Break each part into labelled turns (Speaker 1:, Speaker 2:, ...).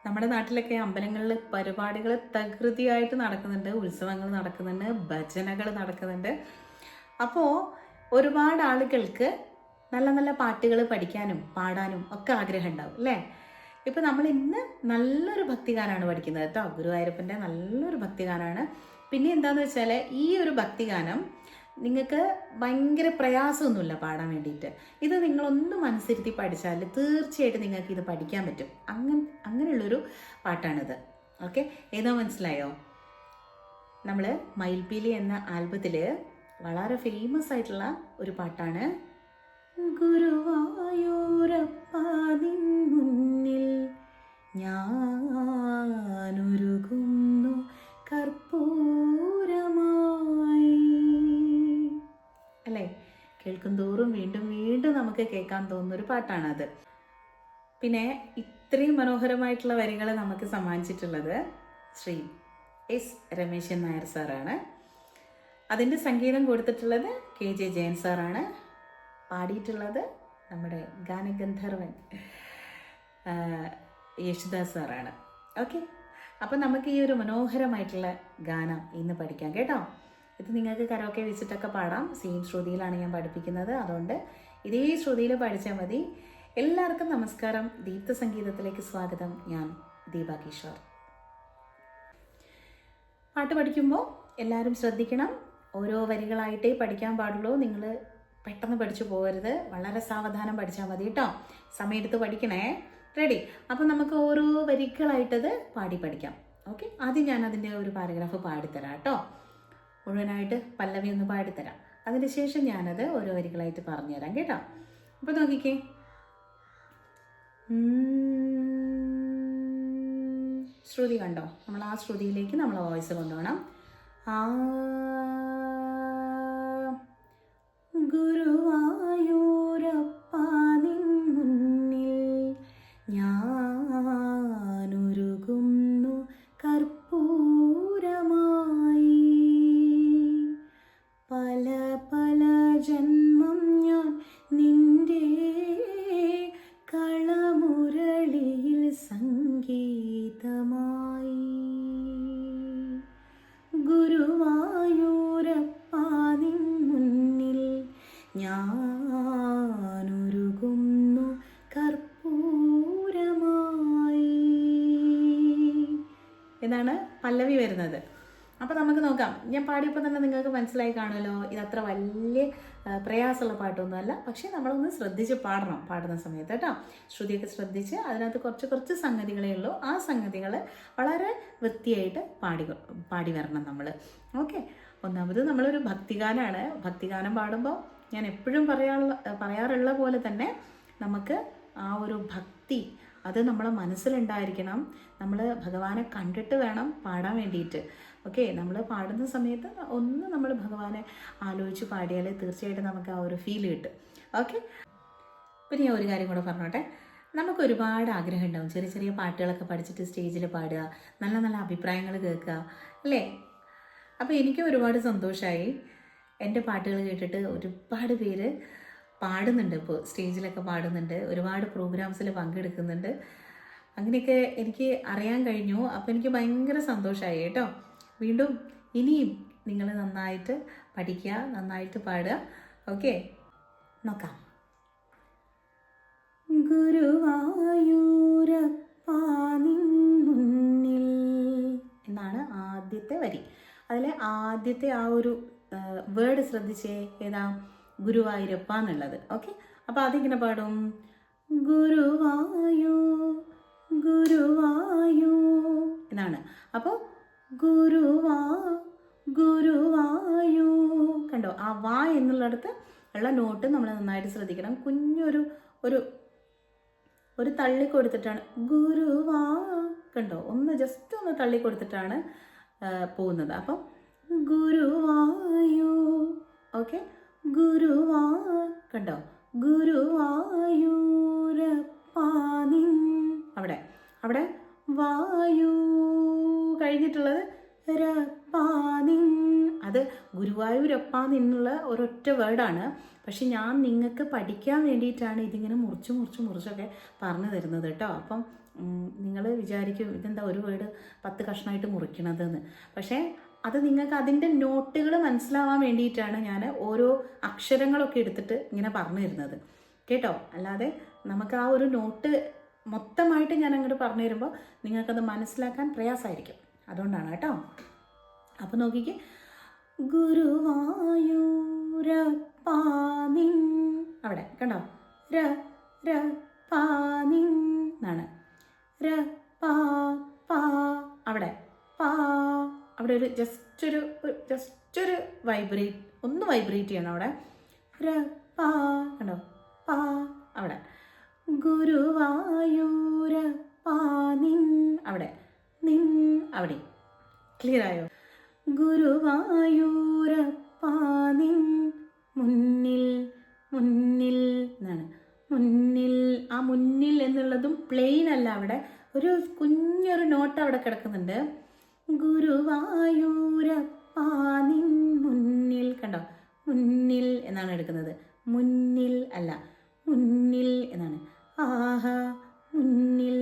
Speaker 1: നമ്മുടെ നാട്ടിലൊക്കെ അമ്പലങ്ങളിൽ പരിപാടികൾ തകൃതിയായിട്ട് നടക്കുന്നുണ്ട്, ഉത്സവങ്ങൾ നടക്കുന്നുണ്ട്, ഭജനകൾ നടക്കുന്നുണ്ട്. അപ്പോൾ ഒരുപാട് ആളുകൾക്ക് നല്ല നല്ല പാട്ടുകൾ പഠിക്കാനും പാടാനും ഒക്കെ ആഗ്രഹം ഉണ്ടാവും അല്ലേ? ഇപ്പം നമ്മൾ ഇന്ന് നല്ലൊരു ഭക്തിഗാനമാണ് പഠിക്കുന്നത് കേട്ടോ. ഗുരുവായൂരപ്പൻ്റെ നല്ലൊരു ഭക്തിഗാനമാണ്. പിന്നെ എന്താണെന്ന് വെച്ചാൽ ഈ ഒരു ഭക്തിഗാനം നിങ്ങൾക്ക് ഭയങ്കര പ്രയാസമൊന്നുമില്ല പാടാൻ വേണ്ടിയിട്ട്. ഇത് നിങ്ങളൊന്ന് മനസ്സിരുത്തി പഠിച്ചാൽ തീർച്ചയായിട്ടും നിങ്ങൾക്ക് ഇത് പഠിക്കാൻ പറ്റും. അങ്ങനെയുള്ളൊരു പാട്ടാണിത്. ഓക്കെ, ഏതോ മനസ്സിലായോ? നമ്മൾ മയിൽപീലി എന്ന ആൽബത്തിൽ വളരെ ഫേമസ് ആയിട്ടുള്ള ഒരു പാട്ടാണ്. ഗുരുവായൂരപ്പ നിൻ മുന്നിൽ ഞാനൊരുകുന്നു കർപ്പൂരമായി. അല്ലേ? കേൾക്കും തോറും വീണ്ടും വീണ്ടും നമുക്ക് കേൾക്കാൻ തോന്നുന്നൊരു പാട്ടാണത്. പിന്നെ ഇത്രയും മനോഹരമായിട്ടുള്ള വരികൾ നമുക്ക് സമ്മാനിച്ചിട്ടുള്ളത് ശ്രീ എസ് രമേശൻ നായർ സാറാണ്. അതിൻ്റെ സംഗീതം കൊടുത്തിട്ടുള്ളത് KJ ജയൻ സാറാണ്. പാടിയിട്ടുള്ളത് നമ്മുടെ ഗാനഗന്ധർവൻ യേശുദാസ് സാറാണ്. ഓക്കെ, അപ്പം നമുക്ക് ഈ ഒരു മനോഹരമായിട്ടുള്ള ഗാനം ഇന്ന് പഠിക്കാം കേട്ടോ. ഇത് നിങ്ങൾക്ക് കരോക്കെ വെച്ചിട്ടൊക്കെ പാടാം. സെയിം ശ്രുതിയിലാണ് ഞാൻ പഠിപ്പിക്കുന്നത്, അതുകൊണ്ട് ഇതേ ശ്രുതിയിൽ പഠിച്ചാൽ മതി. എല്ലാവർക്കും നമസ്കാരം. ദീപ്ത സംഗീതത്തിലേക്ക് സ്വാഗതം. ഞാൻ ദീപ കിഷോർ. പാട്ട് പഠിക്കുമ്പോൾ എല്ലാവരും ശ്രദ്ധിക്കണം. ഓരോ വരികളായിട്ടേ പഠിക്കാൻ പാടുള്ളൂ. നിങ്ങൾ പെട്ടെന്ന് പഠിച്ചു പോകരുത്. വളരെ സാവധാനം പഠിച്ചാൽ മതി കേട്ടോ. സമയമെടുത്ത് പഠിക്കണേ. റെഡി? അപ്പം നമുക്ക് ഓരോ വരികളായിട്ടത് പാടി പഠിക്കാം. ഓക്കെ, ആദ്യം ഞാൻ അതിൻ്റെ ഒരു പാരഗ്രാഫ് പാടിത്തരാം കേട്ടോ. മുഴുവനായിട്ട് പല്ലവി ഒന്ന് പാടിത്തരാം. അതിന് ശേഷം ഞാനത് ഓരോ വരികളായിട്ട് പറഞ്ഞുതരാം കേട്ടോ. അപ്പം നോക്കിക്കേ. ശ്രുതി കണ്ടോ? നമ്മൾ ആ ശ്രുതിയിലേക്ക് നമ്മൾ വോയിസ് കൊണ്ടുപോകണം. ഗുരുവായൂരപ്പ നിൻ മുന്നിൽ ഞാനൊരുകുന്നു കർപ്പൂരമായി. പല പല ജന്മം ഞാൻ നിന്റെ കളമുരളിയിൽ സംഗീതമായി. ഗുരുവായൂരപ്പ നിൻ മുന്നിൽ ഞാനൊരുകുന്നു കർപ്പൂരമായി എന്നാണ് പല്ലവി വരുന്നത്. അപ്പോൾ നമുക്ക് നോക്കാം. ഞാൻ പാടിയപ്പോൾ തന്നെ നിങ്ങൾക്ക് മനസ്സിലായി കാണുമല്ലോ, ഇതത്ര വലിയ പ്രയാസമുള്ള പാട്ടൊന്നുമല്ല. പക്ഷേ നമ്മളൊന്ന് ശ്രദ്ധിച്ച് പാടണം പാടുന്ന സമയത്ത് കേട്ടോ. ശ്രുതിയൊക്കെ ശ്രദ്ധിച്ച് അതിനകത്ത് കുറച്ച് സംഗതികളേ ഉള്ളൂ. ആ സംഗതികൾ വളരെ വൃത്തിയായിട്ട് പാടി വരണം നമ്മൾ. ഓക്കെ, ഒന്നാമത് നമ്മളൊരു ഭക്തിഗാനമാണ്. ഭക്തിഗാനം പാടുമ്പോൾ ഞാൻ എപ്പോഴും പറയാറുള്ള പോലെ തന്നെ നമുക്ക് ആ ഒരു ഭക്തി അത് നമ്മളെ മനസ്സിലുണ്ടായിരിക്കണം. നമ്മൾ ഭഗവാനെ കണ്ടിട്ട് വേണം പാടാൻ വേണ്ടിയിട്ട്. ഓക്കെ, നമ്മൾ പാടുന്ന സമയത്ത് ഒന്ന് നമ്മൾ ഭഗവാനെ ആലോചിച്ച് പാടിയാൽ തീർച്ചയായിട്ടും നമുക്ക് ആ ഒരു ഫീൽ കിട്ടും. ഓക്കെ, പിന്നെ ഞാൻ ഒരു കാര്യം കൂടെ പറഞ്ഞോട്ടെ. നമുക്ക് ഒരുപാട് ആഗ്രഹം ഉണ്ടാവും ചെറിയ ചെറിയ പാട്ടുകളൊക്കെ പഠിച്ചിട്ട് സ്റ്റേജിൽ പാടുക, നല്ല നല്ല അഭിപ്രായങ്ങൾ കേൾക്കുക അല്ലേ? അപ്പോൾ എനിക്കും ഒരുപാട് സന്തോഷമായി. എൻ്റെ പാട്ടുകൾ കേട്ടിട്ട് ഒരുപാട് പേര് പാടുന്നുണ്ട്. ഇപ്പോൾ സ്റ്റേജിലൊക്കെ പാടുന്നുണ്ട്, ഒരുപാട് പ്രോഗ്രാംസിൽ പങ്കെടുക്കുന്നുണ്ട്. അങ്ങനെയൊക്കെ എനിക്ക് അറിയാൻ കഴിഞ്ഞു. അപ്പോൾ എനിക്ക് ഭയങ്കര സന്തോഷമായി കേട്ടോ. വീണ്ടും ഇനിയും നിങ്ങൾ നന്നായിട്ട് പഠിക്കുക, നന്നായിട്ട് പാടുക. ഓക്കെ, നോക്കാം. ഗുരുവായൂരപ്പ നിൻ മുന്നിൽ എന്നാണ് ആദ്യത്തെ വരി. അതിലെ ആദ്യത്തെ ആ ഒരു വേർഡ് ശ്രദ്ധിച്ചേ, ഏതാ? ഗുരുവായൂരപ്പ എന്നുള്ളത്. ഓക്കെ, അപ്പോൾ അതിങ്ങനെ പാടും. ഗുരുവായൂ ഗുരുവായൂ എന്നാണ്. അപ്പോൾ ഗുരുവായൂ കണ്ടോ? ആ വാ എന്നുള്ളിടത്ത് ഉള്ള നോട്ട് നമ്മൾ നന്നായിട്ട് ശ്രദ്ധിക്കണം. കുഞ്ഞൊരു ഒരു തള്ളി കൊടുത്തിട്ടാണ് കണ്ടോ? ജസ്റ്റ് ഒന്ന് തള്ളി കൊടുത്തിട്ടാണ് പോകുന്നത്. അപ്പം ഗുരുവായൂ. ഓക്കെ, കണ്ടോ? ഗുരുവായൂരപ്പ നിൻ അവിടെ വായു കഴിഞ്ഞിട്ടുള്ളത് രപ്പാനിൻ. അത് ഗുരുവായൂരപ്പ നിന്നുള്ള ഒരൊറ്റ വേർഡാണ്. പക്ഷെ ഞാൻ നിങ്ങൾക്ക് പഠിക്കാൻ വേണ്ടിയിട്ടാണ് ഇതിങ്ങനെ മുറിച്ചൊക്കെ പറഞ്ഞു തരുന്നത് കേട്ടോ. അപ്പം നിങ്ങൾ വിചാരിക്കും ഇതെന്താ ഒരു വേർഡ് 10 കഷ്ണമായിട്ട് മുറിക്കണതെന്ന്. പക്ഷേ അത് നിങ്ങൾക്ക് അതിൻ്റെ നോട്ടുകൾ മനസ്സിലാവാൻ വേണ്ടിയിട്ടാണ് ഞാൻ ഓരോ അക്ഷരങ്ങളൊക്കെ എടുത്തിട്ട് ഇങ്ങനെ പറഞ്ഞു തരുന്നത് കേട്ടോ. അല്ലാതെ നമുക്ക് ആ ഒരു നോട്ട് മൊത്തമായിട്ട് ഞാൻ അങ്ങോട്ട് പറഞ്ഞു തരുമ്പോൾ നിങ്ങൾക്കത് മനസ്സിലാക്കാൻ പ്രയാസമായിരിക്കും, അതുകൊണ്ടാണ് കേട്ടോ. അപ്പോൾ നോക്കിക്കേ, ഗുരുവായൂരപ്പാ നിൻ, അവിടെ കണ്ടോ, ര ര പാ നിൻ എന്നാണ്. ര പാ പാ, അവിടെ പാ, അവിടെ ഒരു ജസ്റ്റൊരു വൈബ്രേറ്റ് ചെയ്യണം അവിടെ. ര പാ, കണ്ടോ, പാ അവിടെ. ഗുരുവായൂരപ്പാ നിൻ, അവിടെ നിൻ, അവിടെ. ക്ലിയർ ആയോ? ഗുരുവായൂരപ്പാ നിൻ മുന്നിൽ, മുന്നിൽ എന്നാണ്. മുന്നിൽ, ആ മുന്നിൽ എന്നുള്ളതും പ്ലെയിൻ അല്ല, അവിടെ ഒരു കുഞ്ഞൊരു നോട്ട് അവിടെ കിടക്കുന്നുണ്ട്. ഗുരുവായൂരപ്പാ നിൻ മുന്നിൽ, കണ്ടോ, മുന്നിൽ എന്നാണ് എടുക്കുന്നത്, മുന്നിൽ അല്ല, മുന്നിൽ എന്നാണ്. ആഹാ മുന്നിൽ.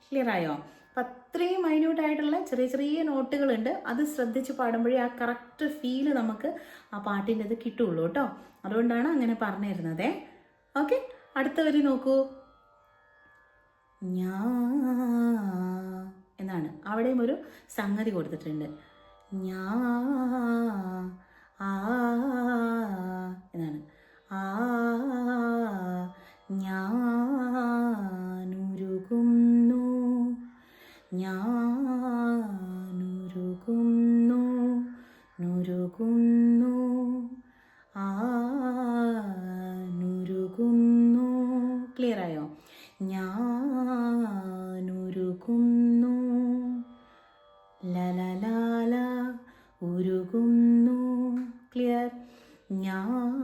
Speaker 1: ക്ലിയർ ആയോ? അപ്പം അത്രയും മൈന്യൂട്ടായിട്ടുള്ള ചെറിയ നോട്ടുകളുണ്ട്. അത് ശ്രദ്ധിച്ച് പാടുമ്പോഴേ ആ കറക്റ്റ് ഫീല് നമുക്ക് ആ പാട്ടിൻ്റെ ഇത് കിട്ടുള്ളൂ കേട്ടോ. അതുകൊണ്ടാണ് അങ്ങനെ പറഞ്ഞു തരുന്നത്. ഓക്കെ, അടുത്ത വരി നോക്കൂ. ഞാ എന്നാണ്, അവിടെയും ഒരു സംഗതി കൊടുത്തിട്ടുണ്ട്. ഞാ ആ എന്നാണ്. ആ ഞാനുരുകുന്നു, ഞാനുരുകുന്നു, നുരുകുന്നു, നുരുകുന്നു. ക്ലിയർ ആയോ? ഞാനുരുകുന്നു, ലലലാല ഉരുകുന്നു. ക്ലിയർ? ഞാനുരുകുന്നു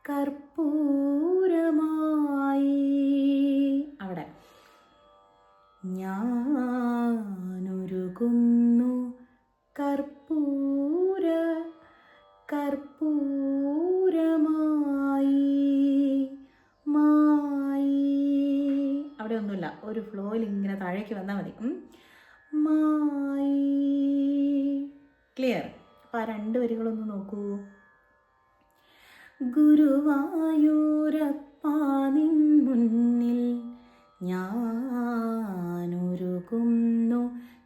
Speaker 1: കർപ്പൂരമായി, അവിടെ ഞാനുരുകുന്നു കർപ്പൂരമായി, മായി. അവിടെ ഒന്നുമില്ല, ഒരു ഫ്ലോയിൽ ഇങ്ങനെ താഴേക്ക് വന്നാൽ മതി. മായി. ക്ലിയർ? അപ്പം ആ 2 വരികളൊന്ന് നോക്കൂ. ഗുരുവായൂരപ്പാ നിൻ മുന്നിൽ ഞാനുരുകുന്നു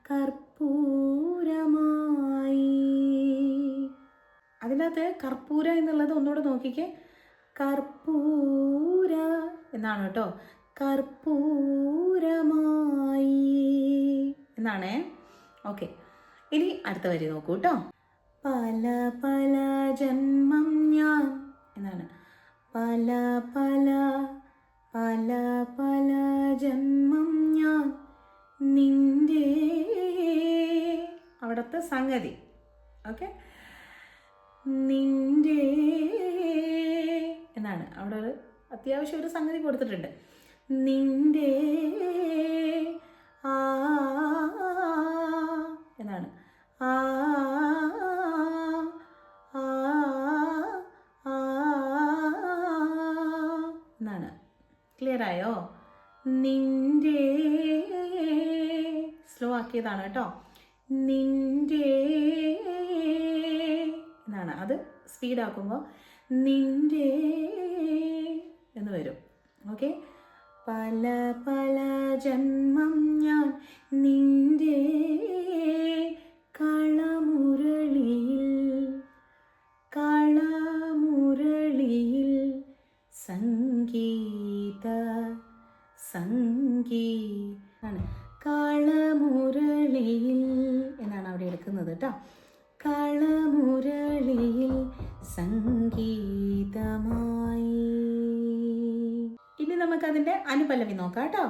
Speaker 1: കർപ്പൂരമായി. അതിനകത്ത് കർപ്പൂര എന്നുള്ളത് ഒന്നുകൂടെ നോക്കിക്കേ. കർപ്പൂര എന്നാണ് കേട്ടോ, കർപ്പൂരമായി എന്നാണേ. ഓക്കെ, ഇനി അടുത്ത വരി നോക്കൂ കേട്ടോ. പല പല ജന്മം ഞാൻ എന്നാണ്. പല പല പല പല ജന്മം ഞാൻ നിന്റെ, അവിടുത്തെ സംഗതി. ഓക്കെ, നിന്റെ എന്നാണ്. അവിടെ ഒരു അത്യാവശ്യം ഒരു സംഗതി കൊടുത്തിട്ടുണ്ട്. നിന്റെ ആ എന്നാണ്. ആ എന്നാണ്. ക്ലിയർ ആയോ? നിന്റെ, സ്ലോ ആക്കിയതാണ് കേട്ടോ. നിന്റെ എന്നാണ്. അത് സ്പീഡാക്കുമ്പോൾ നിന്റെ എന്ന് വരും. ഓക്കെ, പല പല ജന്മം ഞാൻ നിന്റെ കളമുരളിയിൽ സംഗീതാണ്. കളമുരളിയിൽ എന്നാണ് അവിടെ എടുക്കുന്നത് കേട്ടോ. കളമുരളിയിൽ സംഗീതമായി. ഇനി നമുക്കതിൻ്റെ അനുപല്ലവി നോക്കാം കേട്ടോ.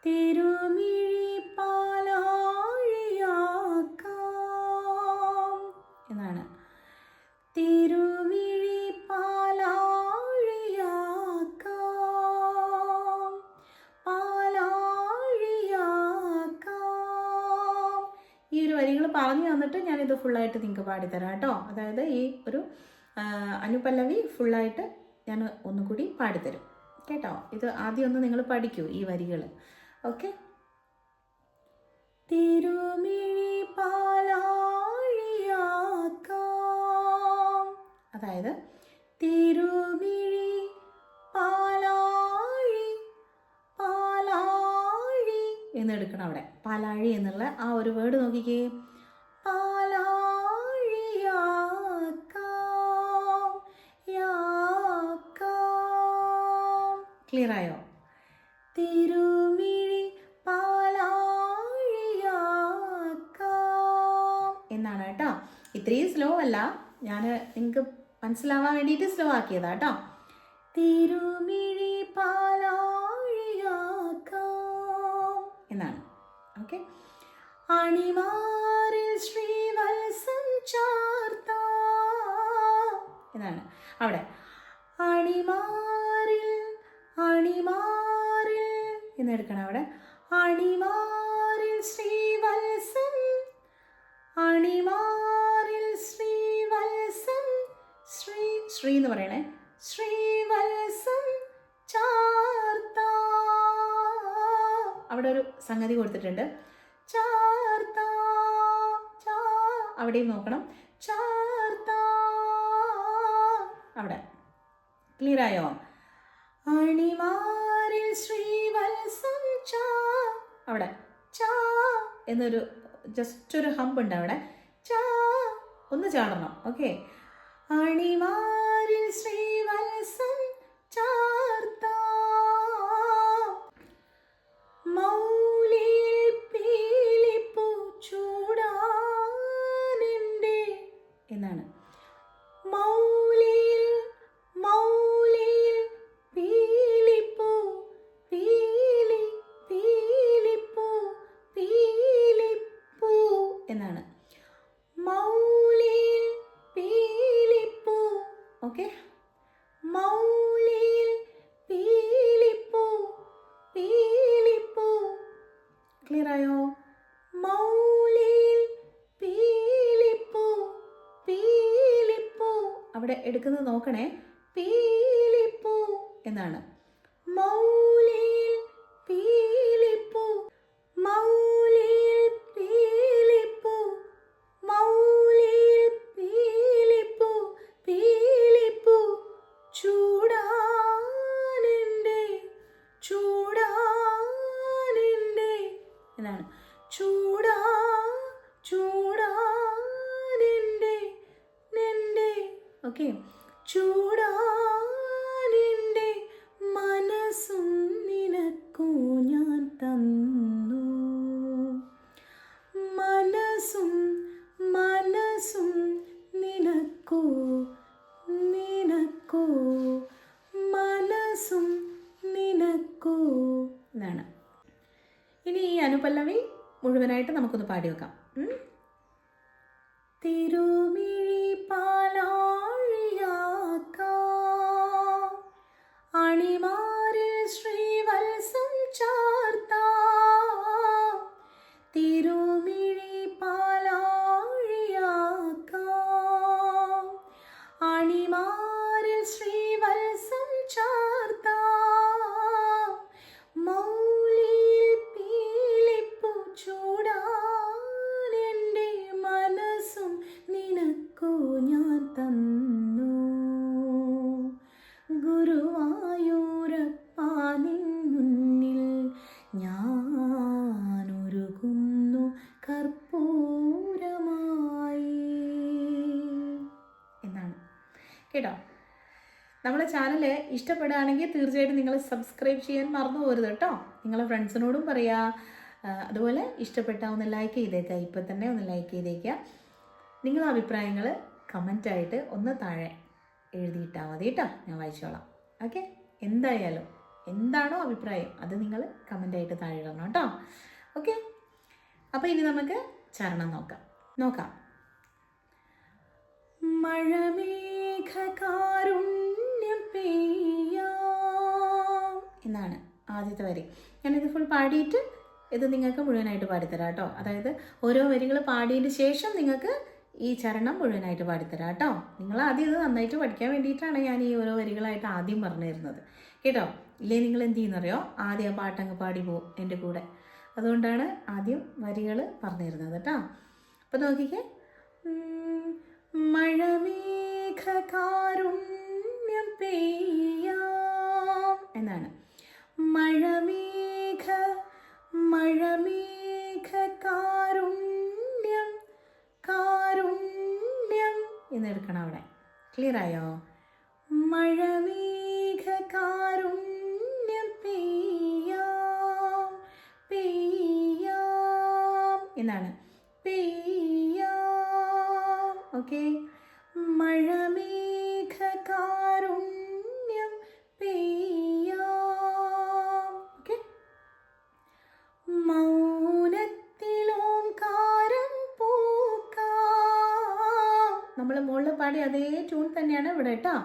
Speaker 1: തിരുമിഴി പാലാഴിയാക്കാം എന്നാണ്. തിരുമിഴി പാലാഴിയാക്കാം, പാലാഴിയാക്കാം. ഈ ഒരു വരികൾ പറഞ്ഞു തന്നിട്ട് ഞാനിത് ഫുള്ളായിട്ട് നിങ്ങൾക്ക് പാടിത്തരാം കേട്ടോ. അതായത് ഈ ഒരു അനുപല്ലവി ഫുള്ളായിട്ട് ഞാൻ ഒന്നുകൂടി പാടിത്തരും കേട്ടോ. ഇത് ആദ്യം ഒന്ന് നിങ്ങൾ പഠിക്കൂ ഈ വരികൾ. ഓക്കെ. തിരുമിഴി പാലാഴിയാക്കാം, അതായത് തിരുമിഴി പാലാഴി പാലാഴി എന്നെടുക്കണം. അവിടെ പാലാഴി എന്നുള്ള ആ ഒരു വേർഡ് നോക്കിക്കേ. പാലാഴിയാക്കാം യാക്കാം. ക്ലിയർ ആയോ? തിരുമിഴി പാലാഴിയാക്കാം എന്നാണ് കേട്ടോ. ഇത്രയും സ്ലോ അല്ല, ഞാൻ നിങ്ങൾക്ക് മനസ്സിലാവാൻ വേണ്ടിയിട്ട് സ്ലോ ആക്കിയതാ കേട്ടോ. തിരുമിഴി പാലാഴിയാക്കാം എന്നാണ്. ഓക്കെ. അണിമാറിൽ ശ്രീവത്സം ചാർത്താം എന്നാണ് അവിടെ. അണിമാറിൽ അണിമാറിൽ എന്നെടുക്കണം അവിടെ. അണിമാറിൽ ശ്രീവത്സം അണിമാറിൽ ശ്രീവത്സം ശ്രീ ശ്രീ എന്ന് പറയണേ. ശ്രീവത്സം ചാർത്താ, അവിടെ ഒരു സംഗതി കൊടുത്തിട്ടുണ്ട്. ചാർത്താ ചാ, അവിടെയും നോക്കണം. ചാർത്താ അവിടെ. ക്ലിയർ ആയോ? അണിമാറിൽ ശ്രീവത്സം ചാ, അവിടെ ചാ എന്നൊരു ജസ്റ്റ് ഒരു ഹമ്പ് ഉണ്ട് അവിടെ. ചാ ഒന്ന് ചാടണം. ഓക്കെ. അണിമാറിൽ ശ്രീവത്സം ചാർത്താ, മൗലിയിൽ പീലിപ്പൂ ചൂടാനെൻ്റെ എന്നാണ്. മൗലിയിൽ മൗലിയിൽ പീലിപ്പൂ പീലി പീലിപ്പൂ പീലിപ്പൂ എന്നാണ്. മൗലിയിൽ പീലിപ്പൂ. ഓക്കെ. മൗലിയിൽ പീലിപ്പൂ പീലിപ്പൂ. ക്ലിയർ ആയോ? മൗലിയിൽ പീലിപ്പൂ പീലിപ്പൂ. അവിടെ എടുക്കുന്നത് നോക്കണേ. പീലിപ്പൂ എന്നാണ്. മൗലിയിൽ പീലിപ്പൂ മൗലിയിൽ പീലിപ്പൂ മൗലിയിൽ പീലിപ്പൂ പീലിപ്പൂ ചൂടാനെൻ്റെ ചൂടാനെൻ്റെ എന്നാണ്. ചൂടാ ചൂടാനെൻ്റെ നെൻ്റെ. ഓക്കെ. ചൂടാനെൻ്റെ മനസ്സും നിനക്കു ഞാൻ തന്നു. മനസ്സും മനസ്സും നിനക്കു നിനക്കു മനസ്സും നിനക്കു എന്നാണ്. ഇനി ഈ അനുപല്ലവി മുഴുവനായിട്ട് നമുക്കൊന്ന് പാടി വെക്കാം. തിരുമിഴി പാലാഴിയാക്കാം, അണിമാറിൽ ശ്രീവത്സം ചാർത്താം. തിരുമിഴി പാലാഴിയാക്കാം, അണിമാറിൽ ശ്രീവത്സം ചാർത്താം. മൗലിയിൽ പീലിപ്പൂ ചൂടാനെൻ്റെ മനസ്സും നിനക്കു ഞാൻ തന്നു. ഗുരുവായൂരപ്പാ നിൻ മുന്നിൽ ഞാനൊരുകുന്നു കർപ്പൂരമായി എന്നാണ് കേട്ടോ. നമ്മളെ ചാനൽ ഇഷ്ടപ്പെടുകയാണെങ്കിൽ തീർച്ചയായിട്ടും നിങ്ങൾ സബ്സ്ക്രൈബ് ചെയ്യാൻ മറന്നു പോകരുത് കേട്ടോ. നിങ്ങളെ ഫ്രണ്ട്സിനോടും പറയുക. അതുപോലെ ഇഷ്ടപ്പെട്ടാൽ ഒന്ന് ലൈക്ക് ചെയ്തേക്കുക. ഇപ്പം തന്നെ ഒന്ന് ലൈക്ക് ചെയ്തേക്കുക. നിങ്ങളുടെ അഭിപ്രായങ്ങൾ കമൻറ്റായിട്ട് ഒന്ന് താഴെ എഴുതിയിട്ടാൽ മതി കേട്ടോ. ഞാൻ വായിച്ചോളാം. ഓക്കെ. എന്തായാലും എന്താണോ അഭിപ്രായം അത് നിങ്ങൾ കമൻറ്റായിട്ട് താഴെ ഇടണം കേട്ടോ. ഓക്കെ. അപ്പോൾ ഇനി നമുക്ക് ചരണം നോക്കാം. മഴമേഘകാരുണ്യം പെയ്യാം എന്നാണ് ആദ്യത്തെ വരി. ഞാനിത് ഫുൾ പാടിയിട്ട് ഇത് നിങ്ങൾക്ക് മുഴുവനായിട്ട് പാടിത്തരാം കേട്ടോ. അതായത് ഓരോ വരികൾ പാടിയതിന് ശേഷം നിങ്ങൾക്ക് ഈ ചരണം മുഴുവനായിട്ട് പാടിത്തരാം കേട്ടോ. നിങ്ങൾ ആദ്യം ഇത് നന്നായിട്ട് പഠിക്കാൻ വേണ്ടിയിട്ടാണ് ഞാൻ ഈ ഓരോ വരികളായിട്ട് ആദ്യം പറഞ്ഞു തരുന്നത് കേട്ടോ. ഇല്ലേ നിങ്ങൾ എന്ത് ചെയ്യുന്നറിയോ, ആദ്യം ആ പാട്ടങ്ങ് പാടി പോവും എൻ്റെ കൂടെ. അതുകൊണ്ടാണ് ആദ്യം വരികൾ പറഞ്ഞു തരുന്നത് കേട്ടോ. അപ്പോൾ നോക്കിക്കേ. മഴമേഘകാരുണ്യം പെയ്യാം എന്നാണ്. മഴമേഘകാരുണ്യം കാരുണ്യം എന്നെടുക്കണം അവിടെ. ക്ലിയർ ആയോ? മഴമേഘകാരുണ്യം പെയ്യാം പെയ്യാം എന്നാണ്. പെയ്യാം. ഓക്കെ. മഴമേഘകാരുണ്യം പെയ്യാം. ഓക്കെ. മൗനത്തിലോംകാരം പൂക്കാം. നമ്മൾ മുകളിൽ പാടി അതേ ട്യൂൺ തന്നെയാണ് ഇവിടെ കേട്ടോ.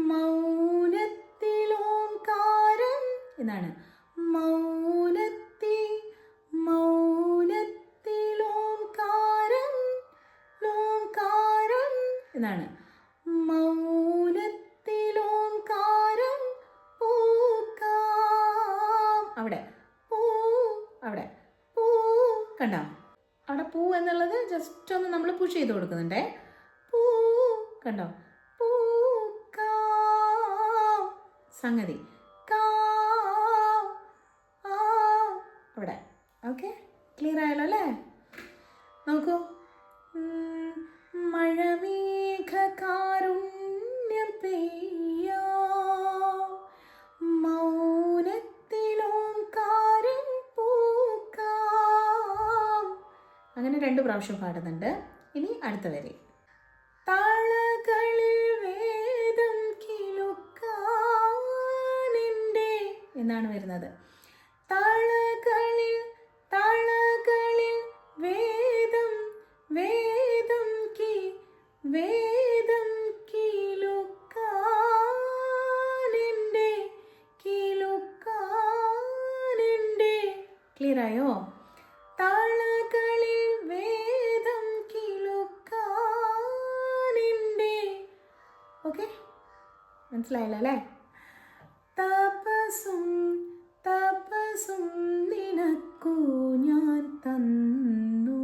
Speaker 1: മൗനത്തിലോംകാരം എന്നാണ്. മൗനത്തിലോംകാരം ലോംകാരം എന്നാണ്. മൗനത്തിലോംകാരം പൂക്കാം. അവിടെ പൂ, അവിടെ പൂ കണ്ടോ? അവിടെ പൂ എന്നുള്ളത് ജസ്റ്റ് ഒന്ന് നമ്മൾ പുഷ് ചെയ്ത് കൊടുക്കുന്നുണ്ടേ. പൂ കണ്ടോ? പൂക്കാം സംഗതി. അവിടെ. ഓക്കെ, ക്ലിയർ ആയല്ലോ അല്ലേ? നോക്കൂ. മഴമേഘകാരുണ്യം പെയ്യാം മൗനത്തിലോംകാരം പൂക്കാം. അങ്ങനെ 2 പ്രാവശ്യം പാടുന്നുണ്ട്. ഇനി അടുത്ത വരി. താളകളിൽ വേദം കിലുക്കാനെൻ്റെ എന്നാണ് വരുന്നത്. താളകളിൽ വേദം കിലുക്കാനെൻ്റെ. ക്ലിയർ ആയോ? താളകളിൽ വേദം കിലുക്കാനെൻ്റെ. ഓക്കെ, മനസ്സിലായല്ലോ അല്ലേ? തപസും നിനക്കു ഞാൻ തന്നു.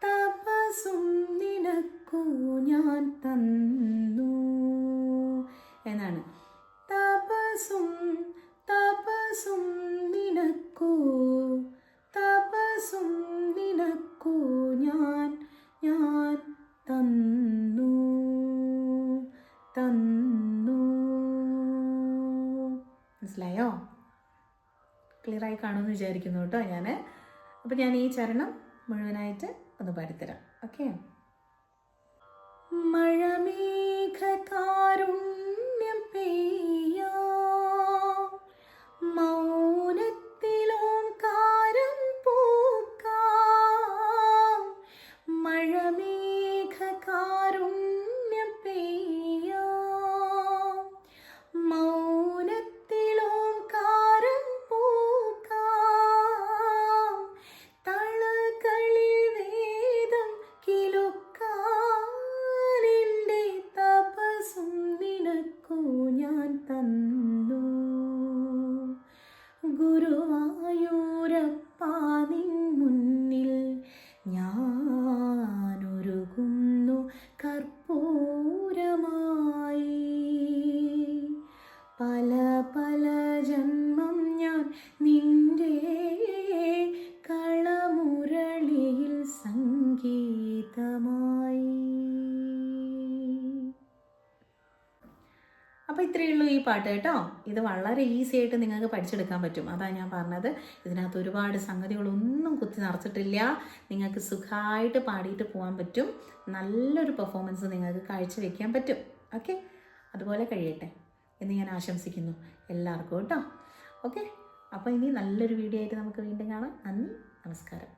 Speaker 1: തപസും നിനക്കു ഞാൻ തന്നു എന്നാണ്. തപസും നിനക്കു ഞാൻ തന്നു. മനസ്സിലായോ? ക്ലിയർ ആയി കാണുമെന്ന് വിചാരിക്കുന്നു കേട്ടോ ഞാൻ. അപ്പോൾ ഞാൻ ഈ ചരണം മുഴുവനായിട്ട് ഒന്ന് പാടിത്തരാം. ഓക്കെ. മഴമേഘകാരുണ്യം പെയ്യാം മൗനത്തിലോംകാരം പൂക്കാം. മഴമേഘകാരുണ്യം പെയ്യാം മൗനത്തിലോംകാരം പൂക്കാം. തളകളിൽ വേദം കിലുക്കാനെൻ്റെ. തപസും നിനക്കു ഞാൻ തന്നു. ഗുരുവായൂരപ്പ നിൻ മുന്നിൽ ഞാനൊരുകുന്നു കർപ്പൂരമായി. പല ജന്മം ഞാൻ നിന്റെ കളമുരളിയിൽ സംഗീതമായി. അപ്പോൾ ഇത്രയേ ഉള്ളൂ ഈ പാട്ട് കേട്ടോ. ഇത് വളരെ ഈസി ആയിട്ട് നിങ്ങൾക്ക് പഠിച്ചെടുക്കാൻ പറ്റും. അതാണ് ഞാൻ പറഞ്ഞത്. ഇതിനകത്ത് ഒരുപാട് സംഗതികളൊന്നും കുത്തി നിറച്ചിട്ടില്ല. നിങ്ങൾക്ക് സുഖമായിട്ട് പാടിയിട്ട് പോകാൻ പറ്റും. നല്ലൊരു പെർഫോമൻസ് നിങ്ങൾക്ക് കാഴ്ചവെക്കാൻ പറ്റും. ഓക്കെ, അതുപോലെ കഴിയട്ടെ എന്ന് ഞാൻ ആശംസിക്കുന്നു എല്ലാവർക്കും കേട്ടോ. ഓക്കെ, അപ്പോൾ ഇനി നല്ലൊരു വീഡിയോ ആയിട്ട് നമുക്ക് വീണ്ടും കാണാം. നന്ദി, നമസ്കാരം.